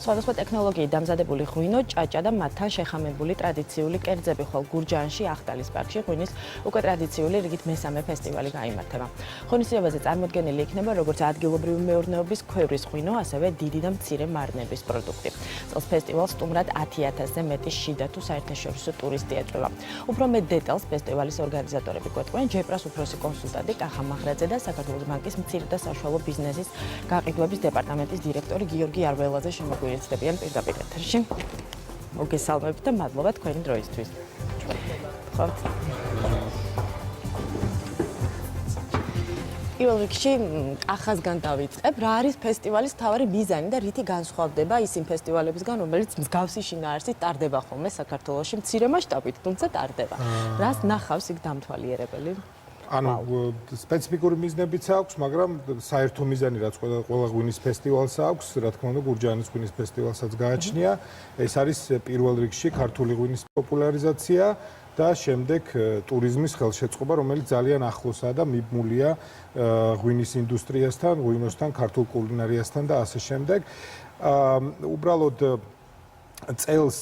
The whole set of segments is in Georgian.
სხვადასხვა ტექნოლოგიით დამზადებული ღვინო, ჭაჭა და მათთან შეხამებული ტრადიციული კერძები, ხოლო გურჯაანში, ახტალის პარკში ღვინის უკვე ტრადიციული რიგით მესამე ფესტივალი გაიმართება. ღონისძიებაზე წარმოდგენილი იქნება როგორც ადგილობრივი მეურნეობის ქვევრის ღვინო, ასევე დიდი და მცირე მარნების პროდუქტი. წელს ფესტივალს სტუმრად 10,000-ზე მეტი შიდა თუ საერთაშორისო ტურისტი ეწვევა. უფრო მეტ დეტალს ფესტივალის ორგანიზატორები გვეტყვიან ჯეპრას უფროსი კონსულტანტი კახა მახრაძე და საქართველოს ბანკის მცირე და საშუალო ბიზნესის გაყიდვების დეპარტამენტის დირექტორი გიორგი არველაძე შემოგვიერთდებიან პირდაპირ ეთერში. მოგესალმებით და მადლობა თქვენი დროისთვის. ხოთ. პირველ რიგში კახასგან დავიწყებ. რა არის ფესტივალის მთავარი მიზანი და რითი განსხვავდება ის იმ ფესტივალებისგან, რომელიც მსგავსი შინაარსით ტარდება ხოლმე საქართველოში მცირე მასშტაბით, თუმცა ტარდება. რას ნახავს იქ დამთვალიერებელი? ანუ სპეციფიკური მიზნებიც აქვს, მაგრამ საერთო მიზანი რაც ყველა ღვინის ფესტივალს აქვს, რა თქმა უნდა, გურჯაანის ღვინის ფესტივალსაც გააჩნია. ეს არის პირველ რიგში ქართული ღვინის პოპულარიზაცია და შემდეგ ტურიზმის ხელშეწყობა, რომელიც ძალიან ახლოსაა და მიბმულია ღვინის ინდუსტრიასთან, ღვინოსთან, ქართულ კულინარიასთან და ასე შემდეგ. უბრალოდ წელს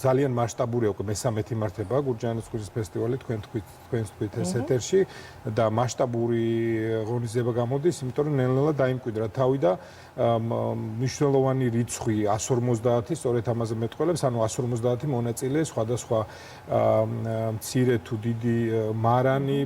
ძალიან მასშტაბურია უკვე მესამეთი იმართება გურჯაანის ღვინის ფესტივალი თქვენ თქვით ეს ეთერში და მასშტაბური ღონისძიება გამოდის, იმიტომ რომ ნელ-ნელა დაიმკვიდრა თავი და მნიშვნელოვანი რიცხვი 150 სწორედ ამაზე მეტყველებს, ანუ 150 მონაწილე სხვადასხვა მცირე თუ დიდი მარანი,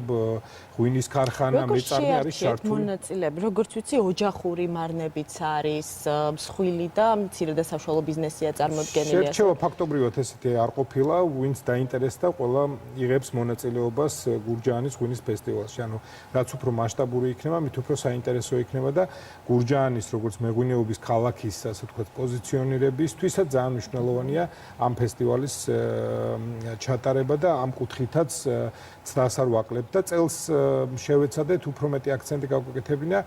ღვინის ქარხანა, მეწარმე არის ჩართული. მონაწილეები, როგორც ვიცი, ოჯახური მარნებიც არის, მსხვილი და მცირე და საშუალო ბიზნესია წარმოდგენილი. შერჩევა ფაქტობრივად ესეთი არ ყოფილა, ვინც დაინტერესდა, ყველა იღებს მონაწილეობას გურჯაანის ღვინის ფესტივალში. ანუ რაც უფრო მასშტაბური იქნება, მით უფრო საინტერესო იქნება და გურჯაანის როგორც მეღვინეობის ქალაქის, ასე ვთქვათ, პოზიციონირებისთვისაც ძალიან მნიშვნელოვანია ამ ფესტივალის ჩატარება და ამ კუთხითაც ცდას არ ვაკლებთ და წელს შევეცადეთ უფრო მეტი აქცენტი გავუკეთებინა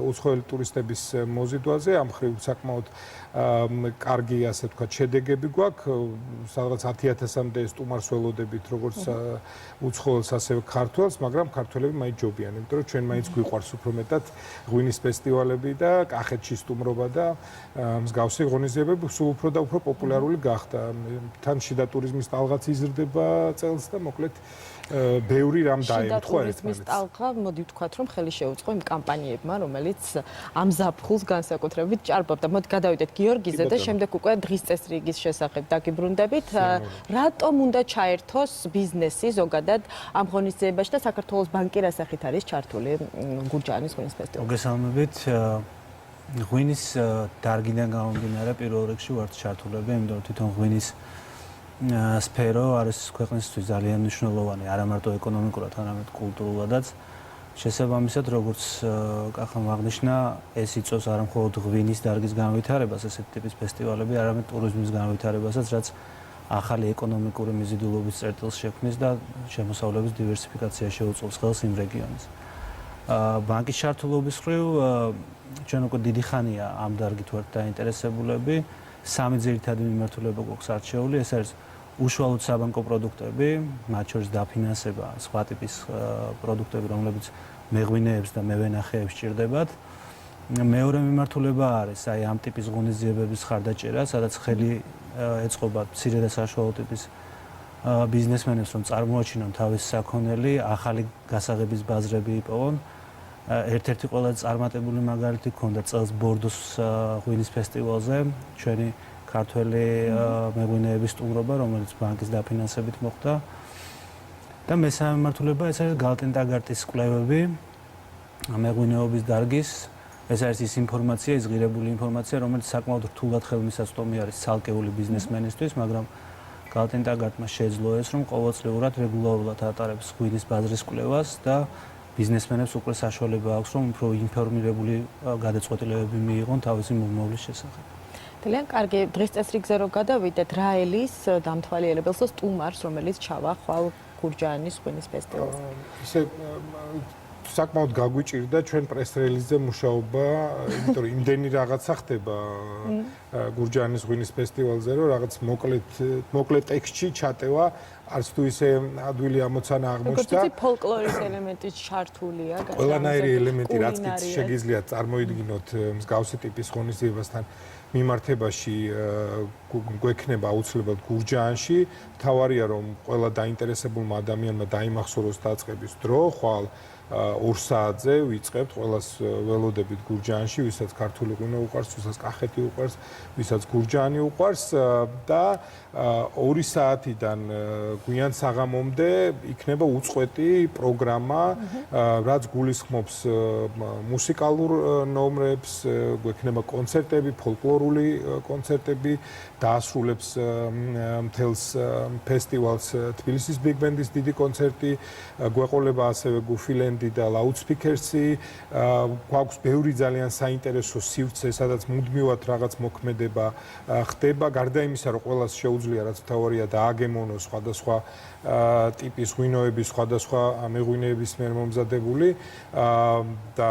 უცხოელი ტურისტების მოზიდვაზე, ამ ხრივ საკმაოდ კარგი, ასე ვთქვათ, შედეგები გვაქვს, სადღაც 10,000-მდე სტუმარს ველოდებით, როგორც უცხოელს, ასევე ქართველს, მაგრამ ქართველები მაინც ჯობიან, იმიტომ რომ ჩვენ მაინც გვიყვარს უფრო მეტად ღვინის ფესტივალები და კახეთში სტუმრობა და მსგავსი ღონისძიებები სულ უფრო და უფრო პოპულარული გახდა. თან შიდა ტურიზმის ტალღაც იზრდება წელს და მოკლედ ბევრი რამ დაემთხვა ერთმანეთს. ტალღა, მოდი ვთქვათ, რომ ხელი შეუწყო იმ კამპანიებმა, რომელიც ამ ზაფხულს განსაკუთრებით ჭარბობდა. მოდი გადავიდეთ გიორგიზე და შემდეგ უკვე დღის წესრიგის შესახებ დაგიბრუნდებით. რატომ უნდა ჩაერთოს ბიზნესი ზოგადად ამ ღონისძიებაში და საქართველოს ბანკი რა სახით არის ჩართული გურჯაანის ღვინის ფესტივალში? მოგესალმებით. ღვინის დარგიდან გამომდინარე პირველ რიგში ვართ ჩართულები, იმიტომ რომ თვითონ ღვინის სფერო არის ქვეყნისთვის ძალიან მნიშვნელოვანი, არა მარტო ეკონომიკურად, არამედ კულტურულადაც. შესაბამისად, როგორც კახამ აღნიშნა, ეს იწვევს არა მხოლოდ ღვინის დარგის განვითარებას, ესეთი ტიპის ფესტივალები, არამედ ტურიზმის განვითარებასაც, რაც ახალი ეკონომიკური მიზიდულობის წერტილს შექმნის და შემოსავლების დივერსიფიკაციაში შეუწყობს ხელს იმ რეგიონის. ბანკის ჩართულობის მხრივ ჩვენ უკვე დიდი ხანია ამ დარგით ვართ დაინტერესებულები. სამი ძირითადი მიმართულება გვაქვს არჩეული, ეს არის უშუალოდ საბანკო პროდუქტები, მათ შორის დაფინანსება, სხვა ტიპის პროდუქტები, რომლებიც მეღვინეებს და მევენახეებს სჭირდებათ. მეორე მიმართულება არის აი ამ ტიპის ღონისძიებების ხარდაჭერა, სადაც ხელი ეწყობა მცირე და საშუალო ტიპის ბიზნესმენებს, რომ წარმოაჩინონ თავის საქონელი, ახალი გასაღების ბაზრები იპოვონ. ერთ-ერთი ყველაზე წარმატებული მაგალითი ქონდა წელს ბორდოს ღვინის ფესტივალზე, ჩვენი ქართველი მეღვინეების სტუმრობა, რომელიც ბანკის დაფინანსებით მოხდა. და მესამე მიმართულება ეს არის გალტენ-ტაგარტის კვლევები მეღვინეობის დარგის. ეს არის ის ინფორმაცია, ის ღირებული ინფორმაცია, რომელიც საკმაოდ რთულად ხელმისაწვდომი არის ცალკეული ბიზნესმენისთვის, მაგრამ გალტენ-ტაგარტმა შეძლო ეს, რომ ყოველწლიურად რეგულარულად ატარებს ღვინის ბაზრის კვლევას და ბიზნესმენებს უკვე საშუალება აქვს, რომ უფრო ინფორმირებული გადაწყვეტილებები მიიღონ თავისი მომავლის შესახებ. ძალიან კარგი, დღის წესრიგზე რო გადავიდეთ, რა ელის დამთვალიერებელს და სტუმარს, რომელიც ჩავა ხვალ გურჯაანის ღვინის ფესტივალზე? ისე საკმაოდ გაგვიჭირდა ჩვენ პრეს-რელიზზე მუშაობა, იმიტომ რომ იმდენი რაღაცა ხდება გურჯაანის ღვინის ფესტივალზე, რომ რაღაც მოკლე ტექსტში ჩატევა არც თუ ისე ადვილი ამოცანა აღმოჩნდა. როგორც ფოლკლორის ელემენტი ჩართულია, ყველანაირი ელემენტი რაც კი შეგიძლიათ წარმოიდგინოთ მსგავსი ტიპის ღონისძიებასთან მიმართებაში გვექნება აუცილებლად გურჯაანში. თავარია რომ ყველა დაინტერესებულმა ადამიანმა დაიმახსოვროს დაწყების დრო, ხვალ 2 საათზე ვიწყებთ ყველას ველოდებით გურჯაანში, ვისაც ქართული ღვინო უყვარს, ვისაც კახეთი უყვარს, ვისაც გურჯაანი უყვარს და 2 საათიდან გვიან საღამომდე იქნება უწყვეტი პროგრამა, რაც გულისხმობს მუსიკალურ ნომრებს, გვექნება კონცერტები, ფოლკლორული კონცერტები, დაასრულებს მთელს ფესტივალს თბილისის ბიგ ბენდის დიდი კონცერტი, გვეყოლება ასევე გუფილენდი და ლაუდსპიქერსი, გვაქვს ბევრი ძალიან საინტერესო სივრცე, სადაც მუდმივად რაღაც მოქმედება ხდება, გარდა იმისა, რომ ყველას შეუძლია რაც მთავარია დააგემონოს სხვადასხვა ტიპის ღვინოების, სხვადასხვა მეღვინეების მიერ მომზადებული და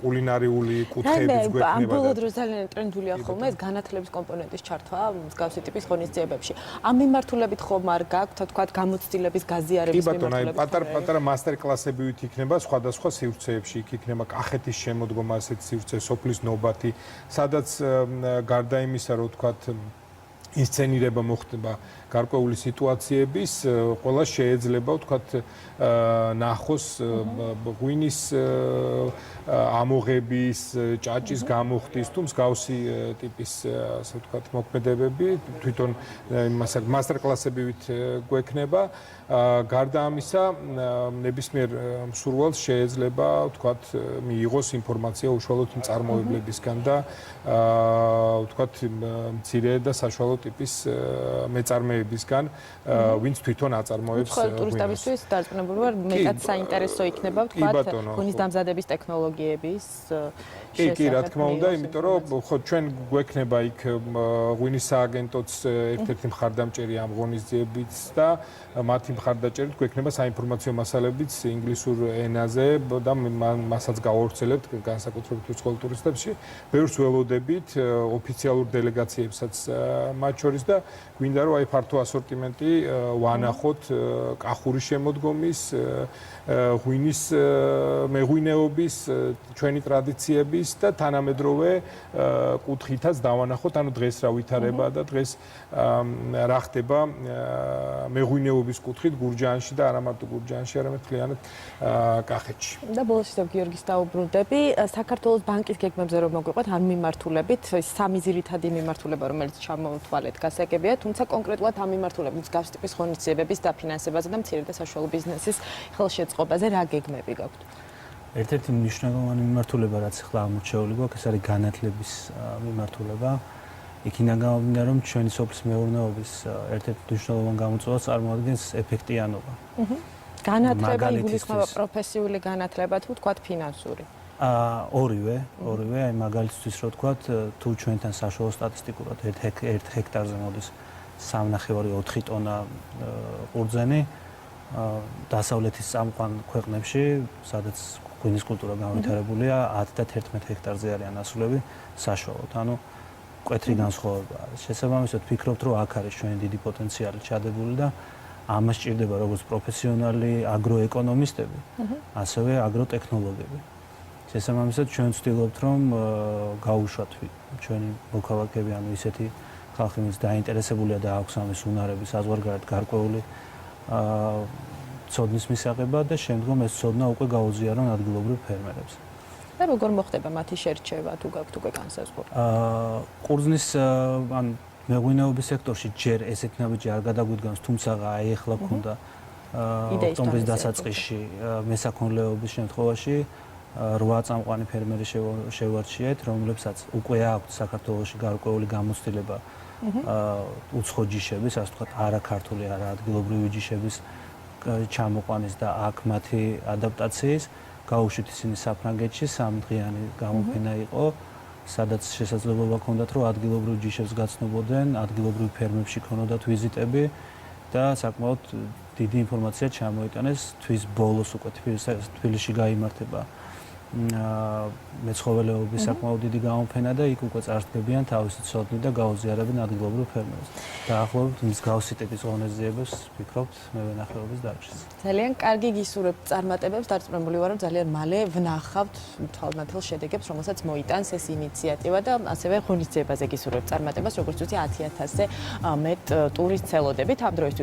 კულინარიული კუთხეებიც გვექნება. ამ ბოლო დროს ძალიან ტრენდულია ხოლმე ეს განათლების კომპონენტის ჩართვა მსგავსი ტიპის ღონისძიებებში. ამ მიმართულებით ხომ არ გაქვთ, თქვათ, გამოცდილების გაზიარების მიმართულებით? პატარ-პატარა მასტერკლასები იქნება სხვადასხვა სივრცეებში, იქ იქნება კახეთის შემოდგომა, ასეთი სივრცე, სოფლის ნობათი, სადაც გარდა იმისა, რომ თქვათ ინსცენირება მოხდება გარკვეული სიტუაციების, ყველა შეიძლება ვთქვათ ნახოს ღვინის ამოღების, ჭაჭის გამოხდის თუ მსგავსი ტიპის ასე ვთქვათ მოქმედებები, თვითონ მასტერკლასებივით გვექნება. გარდა ამისა, ნებისმიერ მსურველს შეიძლება ვთქვათ მიიღოს ინფორმაცია უშუალოდ მწარმოებლებისგან და ვთქვათ მცირე და საშუალო ტიპის მეწარმეებისგან, ვინც თვითონ აწარმოებს ღვინოს. ტურისტებისთვის დარწმუნებული ვარ, მეტად საინტერესო იქნება ვთქვათ ღვინის დამზადების ტექნოლოგიების შესახებ. კი, რა თქმა უნდა, იმიტომ რომ ხო ჩვენ გვექნება იქ ღვინის სააგენტოც ერთ-ერთი მხარდამჭერი ამ ღონისძიებიც და მათი მხარდაჭერით გვექნება საინფორმაციო მასალებიც ინგლისურ ენაზე და მასაც გავავრცელებთ განსაკუთრებით უცხოელ ტურისტებში. ბევრს ველოდებით ოფიციალურ დელეგაციებსაც მათ შორის და გვინდა რომ აი ფართო ასორტიმენტი ვანახოთ კახური შემოდგომის, ღვინის მეღვინეობის, ჩვენი ტრადიციების და თანამედროვე კუთხითაც დავანახოთ, ანუ დღეს რა ვითარება და დღეს რა ხდება მეღვინეობის კუთხით გურჯაანში და არა მარტო გურჯაანში, არამედ მთლიანად კახეთში. და ბოლოს ისევ გიორგის დაუბრუნდები, საქართველოს ბანკის გეგმებზე რომ მოგვიყვეთ ამ მიმართულებით, სამი ძირითადი მიმართულება, რომელიც ჩამოვთვალეთ, გასაგებია, თუმცა კონკრეტულად ამ მიმართულებით მსგავს ტიპის ღონისძიებების დაფინანსებაზე და მცირე და საშუალო ბიზნესის ხელშეწყობაზე რა გეგმები გაქვთ? ერთ-ერთი მნიშვნელოვანი მიმართულება, რაც ახლა ამორჩეული გვაქვს, ეს არის განათლების მიმართულება. იქიდან გამომდინარე, რომ ჩვენი სოფლის მეურნეობის ერთ-ერთი მნიშვნელოვანი გამოწვევა წარმოადგენს ეფექტიანობა. განათლება იგულისხმება პროფესიული განათლება თუ თქვათ ფინანსური? ორივე, აი მაგალითისთვის რო ვთქვათ, თუ ჩვენთან საშუალო სტატისტიკურად 1 ჰექტარზე მოდის 3.5-4 ტონა ყურძენი, დასავლეთის წამყვან ქვეყნებში, სადაც ღვინის კულტურა განვითარებულია, 10 და 11 ჰექტარზე არიან ასულები საშუალოდ. ანუ მკვეთრი განსხვავება არის. შესაბამისად, ვფიქრობთ, რომ აქ არის ჩვენი დიდი პოტენციალი ჩადებული და ამას სჭირდება როგორც პროფესიონალი აგროეკონომისტები, ასევე აგროტექნოლოგები. შესაბამისად, ჩვენ ვცდილობთ, რომ გაუშვათ ჩვენი მოქალაქეები, ანუ ისეთი ხალხი, ვინც დაინტერესებულია და აქვს ამის უნარების საზღვარგარეთ გარკვეული ცოდნის მისაღებად და შემდგომ ეს ცოდნა უკვე გაუზიარონ ადგილობრივ ფერმერებს. და როგორ მოხდება მათი შერჩევა თუ გაქვთ უკვე განსაზღვრული? ყურძნის ან მეღვინეობის სექტორში ჯერ ესეთი ნაბიჯი არ გადაგვიდგამს, თუმცა აი ახლა გქონდა ოქტომბრის დასაწყისში მესაქონლეობის შემთხვევაში 8 წამყვანი ფერმერი შევარჩიეთ, რომლებსაც უკვე აქვთ საქართველოში გარკვეული გამოცდილება უცხო ჯიშების, ასე ვთქვათ, არაქართული, არა ადგილობრივი ჯიშების ჩამოყვანის და აქ მათი ადაპტაციის. გაუშვით ისინი საფრანგეთში, 3 დღიანი გამოფენა იყო, სადაც შესაძლებლობა ჰქონდათ, რომ ადგილობრივ ჯიშებს გაცნობოდნენ, ადგილობრივ ფერმებში ქონოდათ ვიზიტები და საკმაოდ დიდი ინფორმაცია ჩამოიტანეს. თვის ბოლოს უკვე თბილისში გაიმართება მეცხოველეობის საკმაოდ დიდი გამოფენა და იქ უკვე წარსდგებიან თავისი ცოდნით და გაუზიარებენ ადგილობრივ ფერმერებს. დაახლოებით მსგავსი ტიპის ღონისძიებებს ვფიქრობთ მე ვენახეობის დარგშიც. ძალიან კარგი გისურვებთ წარმატებებს, დარწმუნებული ვარ, რომ ძალიან მალე ვნახავთ თვალმათელ შედეგებს, რომელსაც მოიტანს ეს ინიციატივა და ასევე ღონისძიებაზე გისურვებთ წარმატებას, როგორც ვთქვი 10,000-ზე მეტ ტურისტს ელოდებით ამ დროისთვის.